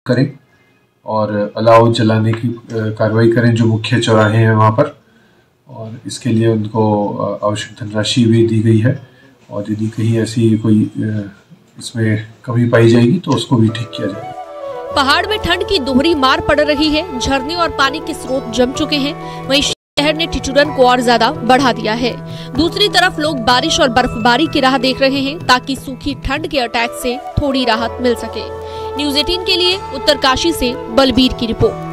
करें और अलाव जलाने की कार्रवाई करें जो मुख्य चौराहे हैं वहाँ पर, और इसके लिए उनको आवश्यक धनराशि भी दी गई है, और यदि कहीं ऐसी कोई इसमें कमी पाई जाएगी तो उसको भी ठीक किया जाएगा। पहाड़ में ठंड की दोहरी मार पड़ रही है, झरने और पानी के स्रोत जम चुके हैं, वहीं शहर ने ठिठुरन को और ज्यादा बढ़ा दिया है। दूसरी तरफ लोग बारिश और बर्फबारी की राह देख रहे हैं ताकि सूखी ठंड के अटैक से थोड़ी राहत मिल सके। न्यूज़ 18 के लिए उत्तरकाशी से बलबीर की रिपोर्ट।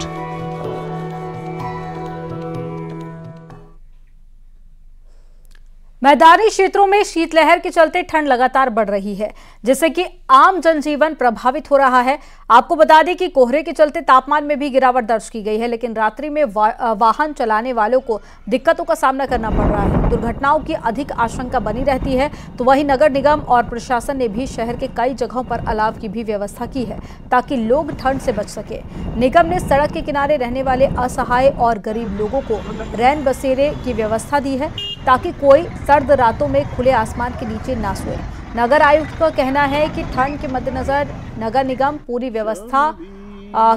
मैदानी क्षेत्रों में शीतलहर के चलते ठंड लगातार बढ़ रही है, जिससे कि आम जनजीवन प्रभावित हो रहा है। आपको बता दें कि कोहरे के चलते तापमान में भी गिरावट दर्ज की गई है, लेकिन रात्रि में वाहन चलाने वालों को दिक्कतों का सामना करना पड़ रहा है। दुर्घटनाओं की अधिक आशंका बनी रहती है। तो वहीं नगर निगम और प्रशासन ने भी शहर के कई जगहों पर अलाव की भी व्यवस्था की है ताकि लोग ठंड से बच सके। निगम ने सड़क के किनारे रहने वाले असहाय और गरीब लोगों को रैन बसेरे की व्यवस्था दी है ताकि कोई सर्द रातों में खुले आसमान के नीचे ना सोए। नगर आयुक्त का कहना है कि ठंड के मद्देनजर नगर निगम पूरी व्यवस्था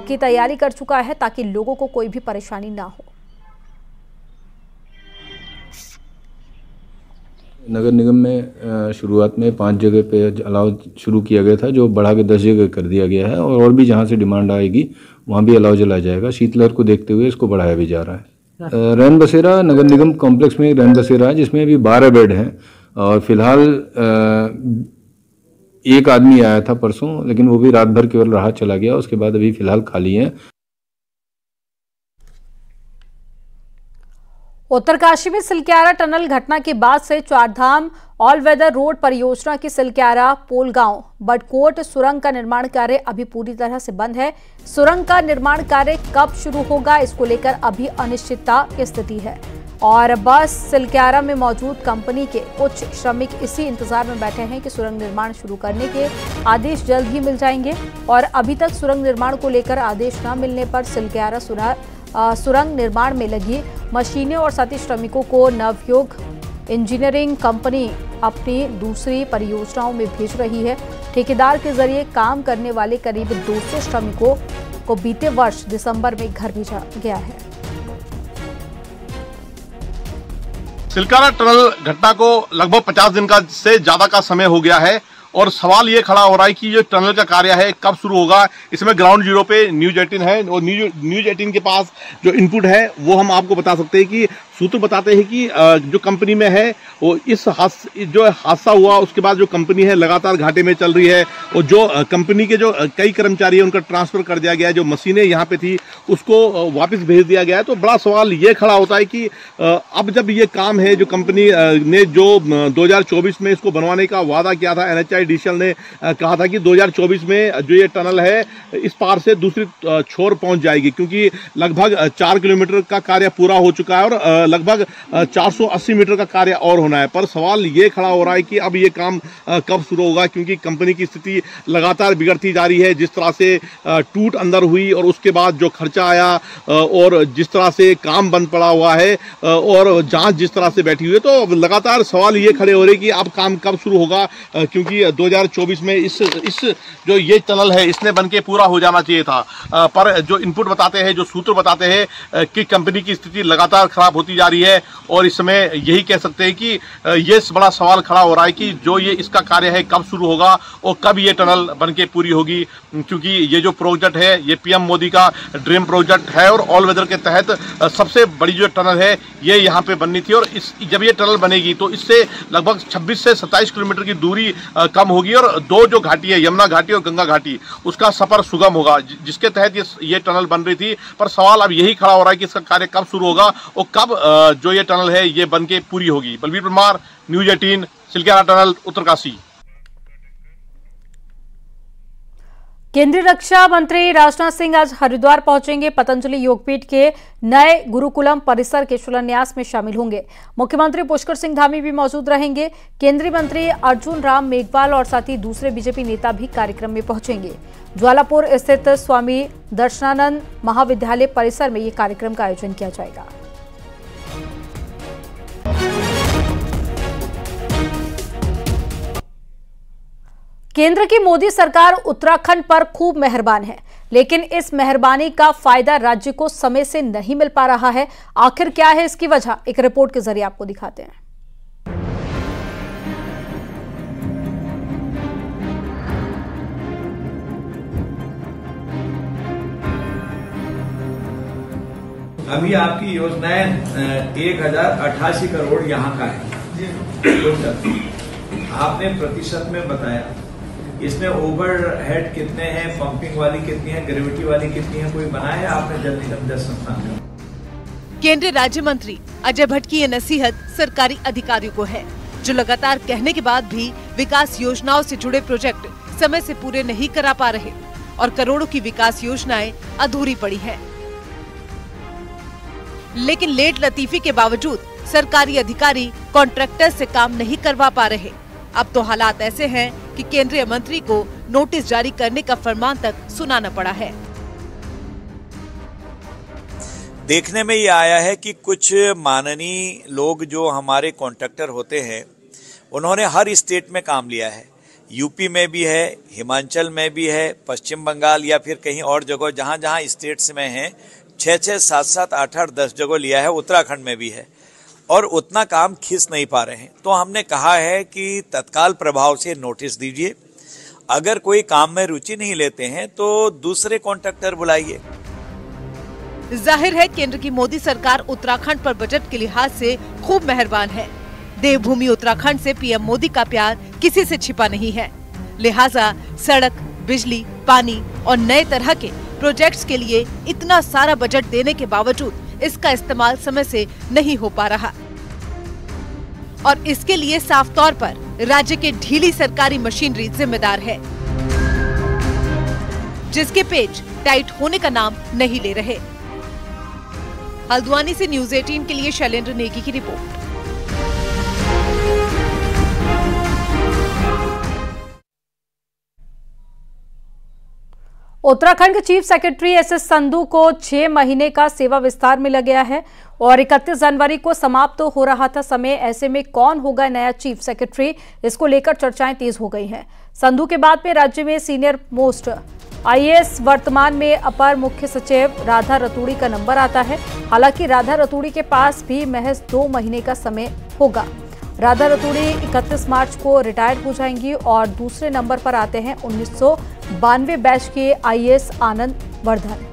की तैयारी कर चुका है ताकि लोगों को कोई भी परेशानी ना हो। नगर निगम में शुरुआत में 5 जगह पे अलाव शुरू किया गया था, जो बढ़ा के 10 जगह कर दिया गया है, और भी जहां से डिमांड आएगी वहां भी अलाव जलाया जाएगा। शीतलहर को देखते हुए इसको बढ़ाया भी जा रहा है। रैन बसेरा नगर निगम कॉम्प्लेक्स में रैन बसेरा है जिसमें अभी 12 बेड हैं, और फिलहाल एक आदमी आया था परसों, लेकिन वो भी रात भर केवल रहा चला गया। उसके बाद अभी फिलहाल खाली है। उत्तरकाशी में सिलक्यारा टनल घटना के बाद से चारधाम ऑल वेदर रोड परियोजना की सिलक्यारा पोलगांव बडकोट सुरंग का निर्माण कार्य अभी पूरी तरह से बंद है। सुरंग का निर्माण कार्य कब शुरू होगा, इसको लेकर अभी अनिश्चितता की स्थिति है, और बस सिलक्यारा में मौजूद कंपनी के कुछ श्रमिक इसी इंतजार में बैठे हैं कि सुरंग निर्माण शुरू करने के आदेश जल्द ही मिल जाएंगे। और अभी तक सुरंग निर्माण को लेकर आदेश न मिलने पर सिलक्यारा सुरंग निर्माण में लगी मशीनें और साथ ही श्रमिकों को नवयुग इंजीनियरिंग कंपनी अपनी दूसरी परियोजनाओं में भेज रही है। ठेकेदार के जरिए काम करने वाले करीब 200 श्रमिकों को बीते वर्ष दिसंबर में घर भेजा गया है। सिलक्यारा टनल घटना को लगभग 50 दिन का से ज्यादा का समय हो गया है, और सवाल ये खड़ा हो रहा है कि ये टनल का कार्य है कब शुरू होगा। इसमें ग्राउंड जीरो पे न्यूज़ 18 है, और न्यूज़ 18 के पास जो इनपुट है वो हम आपको बता सकते हैं कि सूत्र बताते हैं कि जो कंपनी में है वो इस जो हादसा हुआ उसके बाद जो कंपनी है लगातार घाटे में चल रही है, और जो कंपनी के जो कई कर्मचारी हैं उनका ट्रांसफर कर दिया गया है। जो मशीनें यहाँ पे थी उसको वापस भेज दिया गया है। तो बड़ा सवाल ये खड़ा होता है कि अब जब ये काम है जो कंपनी ने जो 2024 में इसको बनवाने का वादा किया था, NHIDCL ने कहा था कि 2024 में जो ये टनल है इस पार से दूसरी छोर पहुंच जाएगी, क्योंकि लगभग 4 किलोमीटर का कार्य पूरा हो चुका है और लगभग 480 मीटर का कार्य और होना है। पर सवाल ये खड़ा हो रहा है कि अब ये काम कब शुरू होगा, क्योंकि कंपनी की स्थिति लगातार बिगड़ती जा रही है। जिस तरह से टूट अंदर हुई और उसके बाद जो खर्चा आया और जिस तरह से काम बंद पड़ा हुआ है और जांच जिस तरह से बैठी हुई है, तो लगातार सवाल ये खड़े हो रहे कि अब काम कब शुरू होगा, क्योंकि 2024 में इस जो ये टनल है इसने बनके पूरा हो जाना चाहिए था। पर जो इनपुट बताते हैं, जो सूत्र बताते हैं कि कंपनी की स्थिति लगातार खराब होती जा रही है, और इस समय यही कह सकते हैं कि ये बड़ा सवाल खड़ा हो रहा है कि जो ये इसका कार्य है कब शुरू होगा और कब ये टनल बनके पूरी होगी, क्योंकि ये जो प्रोजेक्ट है ये PM मोदी का ड्रीम प्रोजेक्ट है, और ऑल वेदर के तहत सबसे बड़ी जो टनल है ये यहाँ पे बननी थी। और जब ये टनल बनेगी तो इससे लगभग 26 से 27 किलोमीटर की दूरी कम होगी, और दो जो घाटी है, यमुना घाटी और गंगा घाटी, उसका सफर सुगम होगा, जिसके तहत ये टनल बन रही थी। पर सवाल अब यही खड़ा हो रहा है कि इसका कार्य कब शुरू होगा और कब जो ये टनल है ये बनके पूरी होगी। Balbir Parmar, news 18, Silkyara tunnel, Uttarkashi. केंद्रीय रक्षा मंत्री राजनाथ सिंह आज हरिद्वार पहुंचेंगे। पतंजलि योगपीठ के नए गुरुकुलम परिसर के शिलान्यास में शामिल होंगे। मुख्यमंत्री पुष्कर सिंह धामी भी मौजूद रहेंगे। केंद्रीय मंत्री अर्जुन राम मेघवाल और साथ ही दूसरे बीजेपी नेता भी कार्यक्रम में पहुंचेंगे। ज्वालापुर स्थित स्वामी दर्शनानंद महाविद्यालय परिसर में यह कार्यक्रम का आयोजन किया जाएगा। केंद्र की मोदी सरकार उत्तराखंड पर खूब मेहरबान है। लेकिन इस मेहरबानी का फायदा राज्य को समय से नहीं मिल पा रहा है। आखिर क्या है इसकी वजह, एक रिपोर्ट के जरिए आपको दिखाते हैं। अभी आपकी योजनाएं 1088 करोड़ यहाँ का है टोटल। आपने प्रतिशत में बताया, इसमें ओवरहेड कितने हैं, पंपिंग वाली कितनी है, ग्रेविटी वाली कितनी है, कोई बनाया है आपने जल निगम जल संस्थान में? केंद्रीय राज्य मंत्री अजय भट्ट की ये नसीहत सरकारी अधिकारियों को है, जो लगातार कहने के बाद भी विकास योजनाओं से जुड़े प्रोजेक्ट समय से पूरे नहीं करा पा रहे और करोड़ों की विकास योजनाएं अधूरी पड़ी हैं। लेकिन लेट लतीफी के बावजूद सरकारी अधिकारी कॉन्ट्रैक्टर से काम नहीं करवा पा रहे। अब तो हालात ऐसे हैं कि केंद्रीय मंत्री को नोटिस जारी करने का फरमान तक सुनाना पड़ा है। देखने में ये आया है कि कुछ माननीय लोग जो हमारे कॉन्ट्रैक्टर होते हैं, उन्होंने हर स्टेट में काम लिया है। यूपी में भी है, हिमाचल में भी है, पश्चिम बंगाल या फिर कहीं और जगह जहां जहां स्टेट्स में है 6-6, 7-7, 8-8, 10 जगह लिया है, उत्तराखंड में भी है, और उतना काम खींच नहीं पा रहे हैं। तो हमने कहा है कि तत्काल प्रभाव से नोटिस दीजिए, अगर कोई काम में रुचि नहीं लेते हैं तो दूसरे कॉन्ट्रैक्टर बुलाइए। जाहिर है केंद्र की मोदी सरकार उत्तराखंड पर बजट के लिहाज से खूब मेहरबान है। देवभूमि उत्तराखंड से पीएम मोदी का प्यार किसी से छिपा नहीं है, लिहाजा सड़क, बिजली, पानी और नए तरह के प्रोजेक्ट्स के लिए इतना सारा बजट देने के बावजूद इसका इस्तेमाल समय से नहीं हो पा रहा और इसके लिए साफ तौर पर राज्य के ढीली सरकारी मशीनरी जिम्मेदार है, जिसके पेज टाइट होने का नाम नहीं ले रहे। हल्द्वानी से न्यूज़ 18 के लिए शैलेंद्र नेगी की रिपोर्ट। उत्तराखंड के चीफ सेक्रेटरी एसएस संधू को 6 महीने का सेवा विस्तार मिला गया है और 31 जनवरी को समाप्त तो हो रहा था समय। ऐसे में कौन होगा नया चीफ सेक्रेटरी, इसको लेकर चर्चाएं तेज हो गई हैं। संधू के बाद में राज्य में सीनियर मोस्ट आईएएस वर्तमान में अपर मुख्य सचिव राधा रतूड़ी का नंबर आता है। हालांकि राधा रतूड़ी के पास भी महज 2 महीने का समय होगा। राधा रतूड़ी 31 मार्च को रिटायर हो जाएंगी और दूसरे नंबर पर आते हैं 1992 बैच के आईएएस आनंद वर्धन।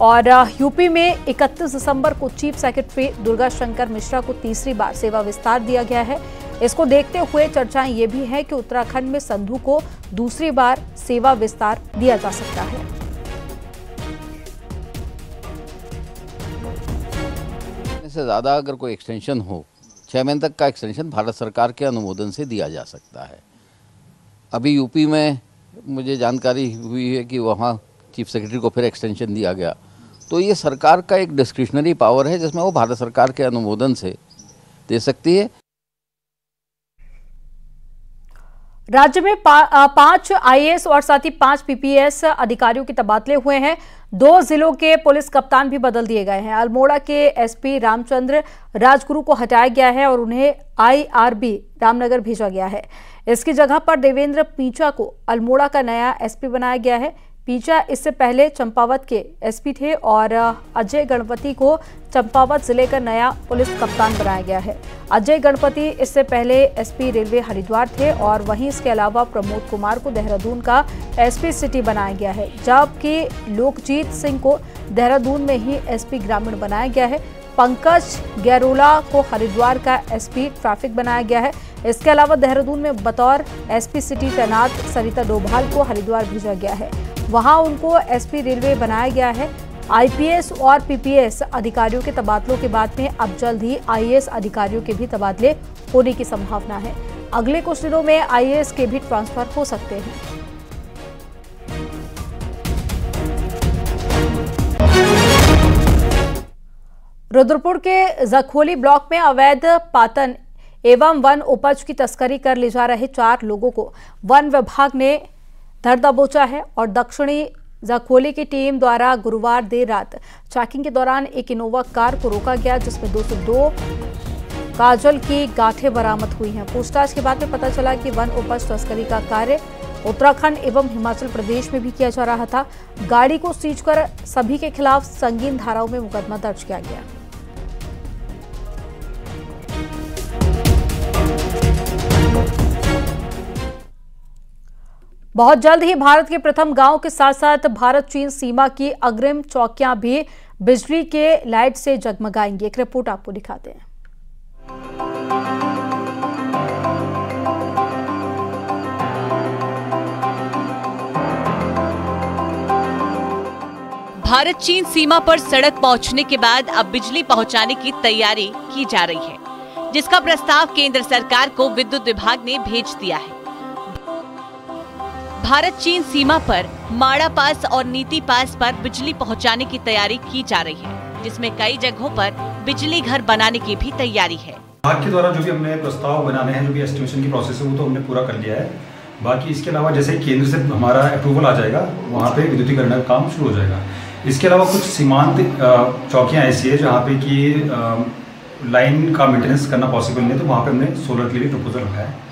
और यूपी में 31 दिसंबर को चीफ सेक्रेटरी दुर्गा शंकर मिश्रा को तीसरी बार सेवा विस्तार दिया गया है। इसको देखते हुए चर्चाएं ये भी है कि उत्तराखंड में संधू को दूसरी बार सेवा विस्तार दिया जा सकता है। से ज़्यादा अगर कोई एक्सटेंशन हो, 6 महीने तक का एक्सटेंशन भारत सरकार के अनुमोदन से दिया जा सकता है। अभी यूपी में मुझे जानकारी हुई है कि वहाँ चीफ सेक्रेटरी को फिर एक्सटेंशन दिया गया, तो ये सरकार का एक डिस्क्रिशनरी पावर है जिसमें वो भारत सरकार के अनुमोदन से दे सकती है। राज्य में 5 आईएएस और साथ ही 5 पीपीएस अधिकारियों के तबादले हुए हैं। 2 जिलों के पुलिस कप्तान भी बदल दिए गए हैं। अल्मोड़ा के एसपी रामचंद्र राजगुरु को हटाया गया है और उन्हें आईआरबी रामनगर भेजा गया है। इसकी जगह पर देवेंद्र पींचा को अल्मोड़ा का नया एसपी बनाया गया है। पींचा इससे पहले चंपावत के एसपी थे और अजय गणपति को चंपावत जिले का नया पुलिस कप्तान बनाया गया है। अजय गणपति इससे पहले एसपी रेलवे हरिद्वार थे और वहीं इसके अलावा प्रमोद कुमार को देहरादून का एसपी सिटी बनाया गया है, जबकि लोकजीत सिंह को देहरादून में ही एसपी ग्रामीण बनाया गया है। पंकज गैरोला को हरिद्वार का एसपी ट्रैफिक बनाया गया है। इसके अलावा देहरादून में बतौर एसपी सिटी तैनात सरिता डोभाल को हरिद्वार भेजा गया है, वहां उनको एसपी रेलवे बनाया गया है। आईपीएस और पीपीएस अधिकारियों के तबादलों के बाद में अब जल्द ही आईएएस अधिकारियों के भी तबादले होने की संभावना है। अगले कुछ दिनों में आईएएस के भी ट्रांसफर हो सकते हैं। रुद्रपुर के जखोली ब्लॉक में अवैध पातन एवं वन उपज की तस्करी कर ले जा रहे 4 लोगों को वन विभाग ने धर दबोचा है और दक्षिणी जखोली की टीम द्वारा गुरुवार देर रात चेकिंग के दौरान एक इनोवा कार को रोका गया, जिसमें 202 काजल की गांठें बरामद हुई हैं। पूछताछ के बाद में पता चला कि वन उपज तस्करी का कार्य उत्तराखंड एवं हिमाचल प्रदेश में भी किया जा रहा था। गाड़ी को सीज कर सभी के खिलाफ संगीन धाराओं में मुकदमा दर्ज किया गया। बहुत जल्द ही भारत के प्रथम गांव के साथ साथ भारत चीन सीमा की अग्रिम चौकियां भी बिजली के लाइट से जगमगाएंगी। एक रिपोर्ट आपको दिखाते हैं। भारत चीन सीमा पर सड़क पहुंचने के बाद अब बिजली पहुंचाने की तैयारी की जा रही है, जिसका प्रस्ताव केंद्र सरकार को विद्युत विभाग ने भेज दिया है। भारत चीन सीमा पर माड़ा पास और नीति पास पर बिजली पहुंचाने की तैयारी की जा रही है, जिसमें कई जगहों पर बिजली घर बनाने की भी तैयारी है। विभाग के द्वारा जो भी हमने प्रस्ताव बनाने हैं, जो भी एस्टिमेशन की प्रोसेस है, वो तो हमने पूरा कर लिया है। बाकी इसके अलावा जैसे केंद्र से हमारा अप्रूवल आ जाएगा, वहाँ पे विद्युतीकरण का काम शुरू हो जाएगा। इसके अलावा कुछ सीमांत चौकियाँ ऐसी है जहाँ पे कि लाइन का मेंटेनेंस करना पॉसिबल नहीं है, तो वहाँ पे हमने सोलर के लिए प्रपोजल रखा है।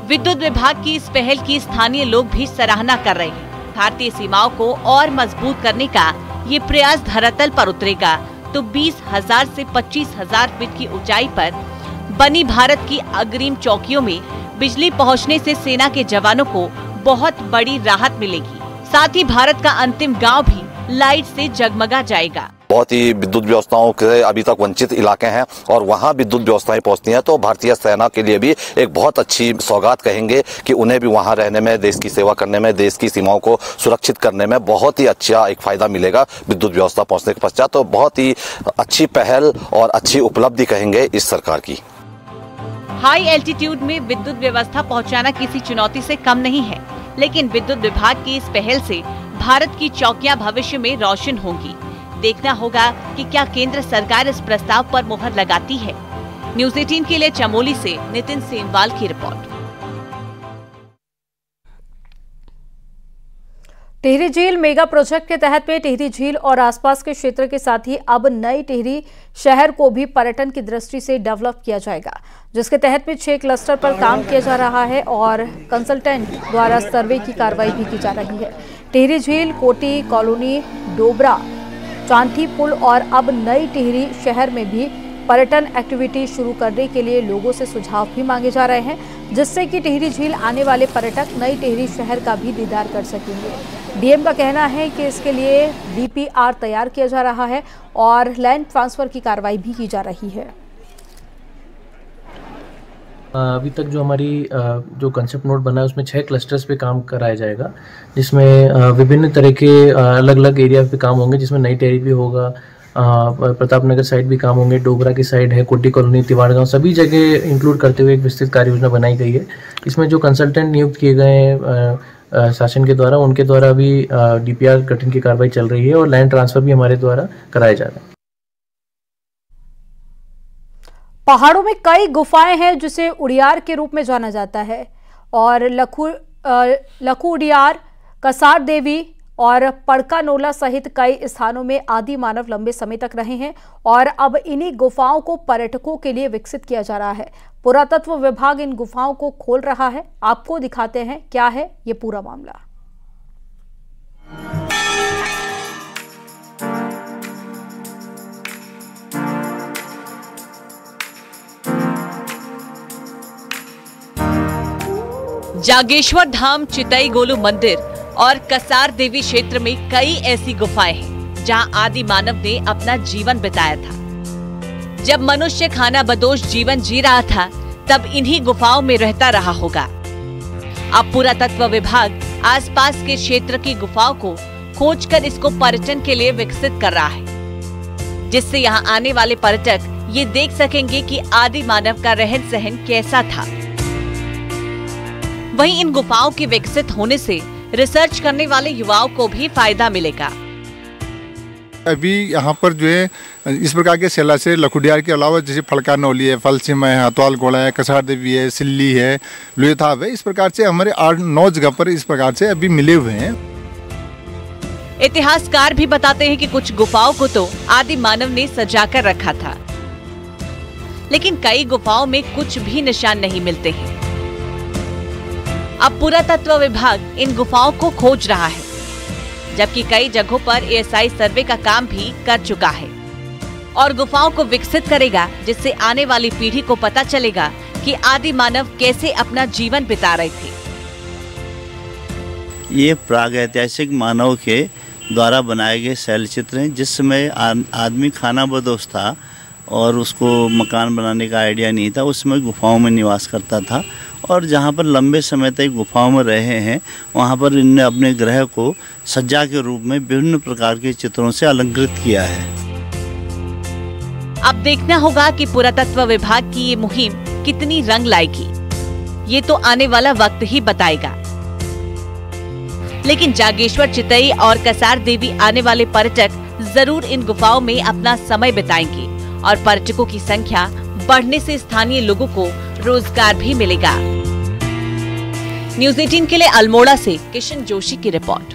विद्युत विभाग की इस पहल की स्थानीय लोग भी सराहना कर रहे हैं। भारतीय सीमाओं को और मजबूत करने का ये प्रयास धरातल पर उतरेगा तो 20,000 से 25,000 फीट की ऊंचाई पर बनी भारत की अग्रिम चौकियों में बिजली पहुंचने से सेना के जवानों को बहुत बड़ी राहत मिलेगी। साथ ही भारत का अंतिम गांव भी लाइट से जगमगा जाएगा। बहुत ही विद्युत व्यवस्थाओं के अभी तक वंचित इलाके हैं और वहाँ विद्युत व्यवस्थाएं पहुँचती हैं, तो भारतीय सेना के लिए भी एक बहुत अच्छी सौगात कहेंगे कि उन्हें भी वहाँ रहने में, देश की सेवा करने में, देश की सीमाओं को सुरक्षित करने में बहुत ही अच्छा एक फायदा मिलेगा विद्युत व्यवस्था पहुँचने के पश्चात। तो बहुत ही अच्छी पहल और अच्छी उपलब्धि कहेंगे इस सरकार की। हाई एल्टीट्यूड में विद्युत व्यवस्था पहुँचाना किसी चुनौती से कम नहीं है, लेकिन विद्युत विभाग की इस पहल से भारत की चौकियां भविष्य में रोशन होंगी। देखना होगा कि क्या केंद्र सरकार इस प्रस्ताव पर मुहर लगाती है। न्यूज़ 18 के लिए चमोली से नितिन सेनवाल की रिपोर्ट। टिहरी झील मेगा प्रोजेक्ट के तहत में टिहरी झील और आसपास के क्षेत्र के साथ ही अब नई टिहरी शहर को भी पर्यटन की दृष्टि से डेवलप किया जाएगा, जिसके तहत में 6 क्लस्टर पर काम किया जा रहा है और कंसल्टेंट द्वारा सर्वे की कार्रवाई भी की जा रही है। टिहरी झील, कोटी कॉलोनी, डोबरा, चांठी पुल और अब नई टिहरी शहर में भी पर्यटन एक्टिविटी शुरू करने के लिए लोगों से सुझाव भी मांगे जा रहे हैं, जिससे कि टिहरी झील आने वाले पर्यटक नई टिहरी शहर का भी दीदार कर सकेंगे। डीएम का कहना है कि इसके लिए डीपीआर तैयार किया जा रहा है और लैंड ट्रांसफर की कार्रवाई भी की जा रही है। अभी तक जो हमारी जो कंसेप्ट नोट बना है उसमें 6 क्लस्टर्स पे काम कराया जाएगा, जिसमें विभिन्न तरह के अलग अलग एरिया पे काम होंगे, जिसमें नई टिहरी भी होगा, प्रताप नगर साइड भी काम होंगे, डोबरा की साइड है, कोटी कॉलोनी, तिवाड़ गांव, सभी जगह इंक्लूड करते हुए एक विस्तृत कार्य योजना बनाई गई है। इसमें जो कंसल्टेंट नियुक्त किए गए हैं शासन के द्वारा, उनके द्वारा भी डीपीआर गठन की कार्रवाई चल रही है और लैंड ट्रांसफर भी हमारे द्वारा कराया जा रहा है। पहाड़ों में कई गुफाएं हैं जिसे उड़ियार के रूप में जाना जाता है और लखू उड़ियार, कसार देवी और पड़कानोला सहित कई स्थानों में आदि मानव लंबे समय तक रहे हैं और अब इन्हीं गुफाओं को पर्यटकों के लिए विकसित किया जा रहा है। पुरातत्व विभाग इन गुफाओं को खोल रहा है। आपको दिखाते हैं क्या है ये पूरा मामला। जागेश्वर धाम, चितई गोलू मंदिर और कसार देवी क्षेत्र में कई ऐसी गुफाएं हैं जहां आदि मानव ने अपना जीवन बिताया था। जब मनुष्य खाना बदोश जीवन जी रहा था, तब इन्हीं गुफाओं में रहता रहा होगा। अब पुरातत्व विभाग आसपास के क्षेत्र की गुफाओं को खोजकर इसको पर्यटन के लिए विकसित कर रहा है, जिससे यहाँ आने वाले पर्यटक ये देख सकेंगे कि आदि मानव का रहन सहन कैसा था। वहीं इन गुफाओं के विकसित होने से रिसर्च करने वाले युवाओं को भी फायदा मिलेगा। अभी यहाँ पर जो है इस प्रकार के सेला से लखुडियार के अलावा जैसे फलकानौली है, फलसिमा है, हतवाल घोड़ा है, कसार देवी है, सिल्ली है, लुएथाव है, इस प्रकार से हमारे 8-9 जगह पर इस प्रकार से अभी मिले हुए हैं। इतिहासकार भी बताते हैं कि कुछ गुफाओं को तो आदि मानव ने सजाकर रखा था, लेकिन कई गुफाओं में कुछ भी निशान नहीं मिलते हैं। अब पुरातत्व विभाग इन गुफाओं को खोज रहा है, जबकि कई जगहों पर ASI सर्वे का काम भी कर चुका है और गुफाओं को विकसित करेगा, जिससे आने वाली पीढ़ी को पता चलेगा कि आदि मानव कैसे अपना जीवन बिता रहे थे। ये प्रागैतिहासिक मानव के द्वारा बनाए गए शैल चित्र हैं, जिस समय आदमी खानाबदोश था और उसको मकान बनाने का आइडिया नहीं था, उस समय गुफाओं में निवास करता था और जहाँ पर लंबे समय तक गुफाओं में रहे हैं, वहाँ पर इनने अपने ग्रह को सज्जा के रूप में विभिन्न प्रकार के चित्रों से अलंकृत किया है। अब देखना होगा कि पुरातत्व विभाग की ये मुहिम कितनी रंग लाएगी, ये तो आने वाला वक्त ही बताएगा। लेकिन जागेश्वर चितई और कसार देवी आने वाले पर्यटक जरूर इन गुफाओं में अपना समय बिताएंगे और पर्यटकों की संख्या बढ़ने से स्थानीय लोगों को रोजगार भी मिलेगा। न्यूज़ 18 के लिए अल्मोड़ा से किशन जोशी की रिपोर्ट।